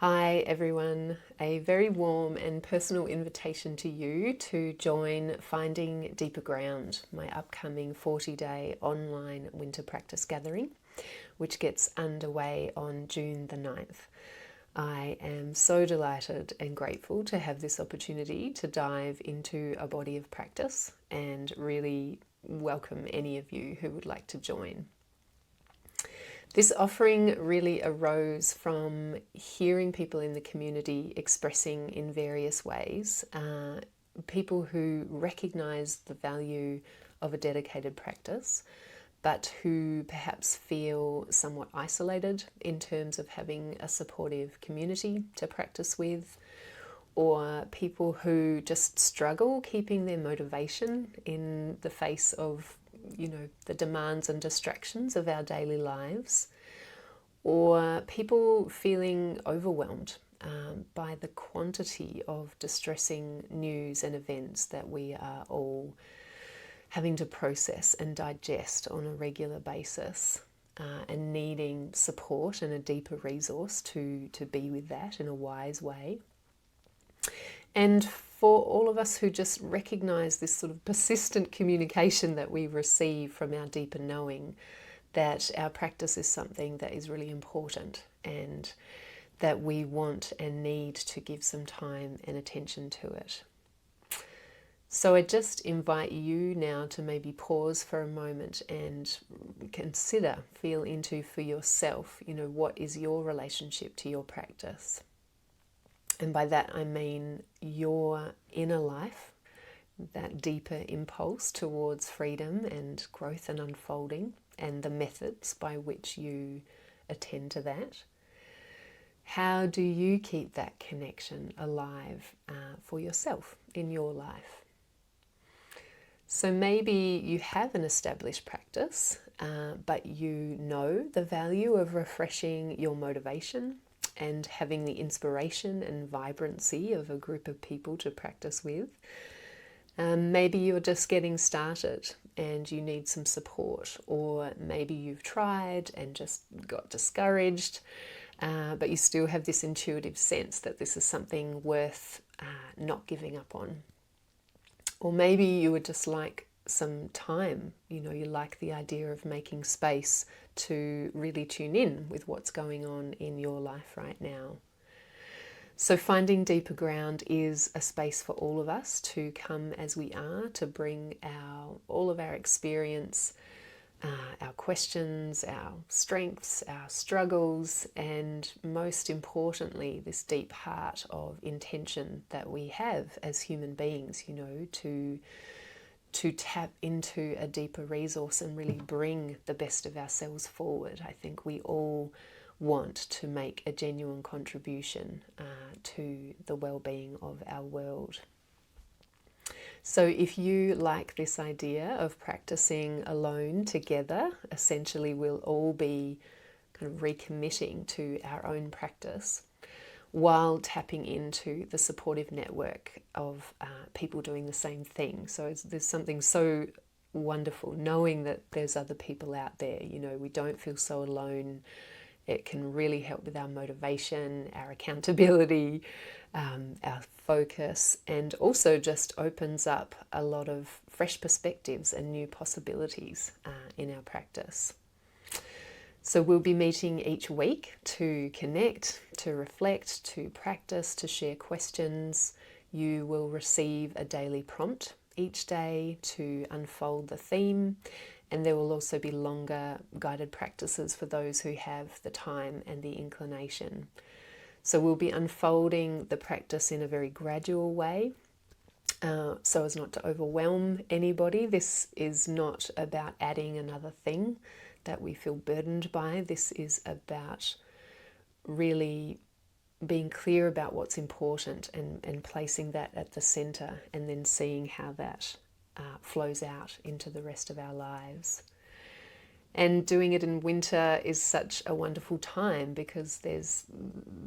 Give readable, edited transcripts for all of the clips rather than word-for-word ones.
Hi everyone, a very warm and personal invitation to you to join Finding Deeper Ground, my upcoming 40-day online winter practice gathering, which gets underway on June the 9th. I am so delighted and grateful to have this opportunity to dive into a body of practice and really welcome any of you who would like to join. This offering really arose from hearing people in the community expressing in various ways, people who recognise the value of a dedicated practice, but who perhaps feel somewhat isolated in terms of having a supportive community to practice with, or people who just struggle keeping their motivation in the face of the demands and distractions of our daily lives, or people feeling overwhelmed by the quantity of distressing news and events that we are all having to process and digest on a regular basis, and needing support and a deeper resource to be with that in a wise way. And for all of us who just recognize this sort of persistent communication that we receive from our deeper knowing, that our practice is something that is really important and that we want and need to give some time and attention to it. So I just invite you now to maybe pause for a moment and consider, feel into for yourself, what is your relationship to your practice? And by that I mean your inner life, that deeper impulse towards freedom and growth and unfolding, and the methods by which you attend to that. How do you keep that connection alive for yourself in your life? So maybe you have an established practice, but you know the value of refreshing your motivation and having the inspiration and vibrancy of a group of people to practice with. Maybe you're just getting started and you need some support, or maybe you've tried and just got discouraged, but you still have this intuitive sense that this is something worth not giving up on. Or maybe you would just like some time, you like the idea of making space to really tune in with what's going on in your life right now. So Finding Deeper Ground is a space for all of us to come as we are, to bring all of our experience, our questions, our strengths, our struggles, and most importantly, this deep heart of intention that we have as human beings, to tap into a deeper resource and really bring the best of ourselves forward. I think we all want to make a genuine contribution to the well-being of our world. So if you like this idea of practicing alone together, essentially we'll all be kind of recommitting to our own practice while tapping into the supportive network of people doing the same thing. So there's something so wonderful knowing that there's other people out there. We don't feel so alone. It can really help with our motivation, our accountability, our focus, and also just opens up a lot of fresh perspectives and new possibilities in our practice. So we'll be meeting each week to connect, to reflect, to practice, to share questions. You will receive a daily prompt each day to unfold the theme, and there will also be longer guided practices for those who have the time and the inclination. So we'll be unfolding the practice in a very gradual way, so as not to overwhelm anybody. This is not about adding another thing that we feel burdened by. This is about really being clear about what's important and placing that at the center, and then seeing how that flows out into the rest of our lives. And doing it in winter is such a wonderful time because there's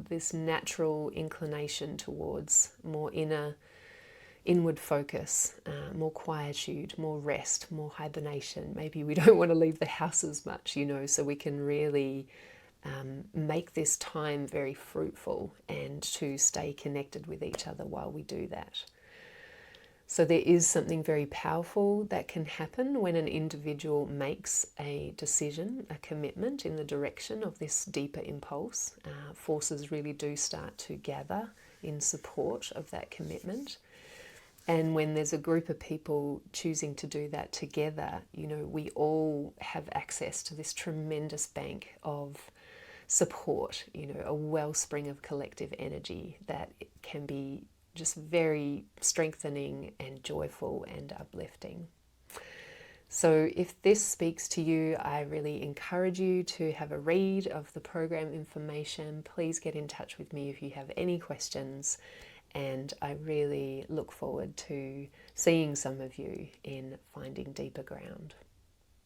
this natural inclination towards more inward focus, more quietude, more rest, more hibernation. Maybe we don't want to leave the house as much, so we can really make this time very fruitful and to stay connected with each other while we do that. So there is something very powerful that can happen when an individual makes a decision, a commitment in the direction of this deeper impulse. Forces really do start to gather in support of that commitment. And when there's a group of people choosing to do that together, we all have access to this tremendous bank of support, a wellspring of collective energy that can be just very strengthening and joyful and uplifting. So if this speaks to you, I really encourage you to have a read of the program information. Please get in touch with me if you have any questions, and I really look forward to seeing some of you in Finding Deeper Ground.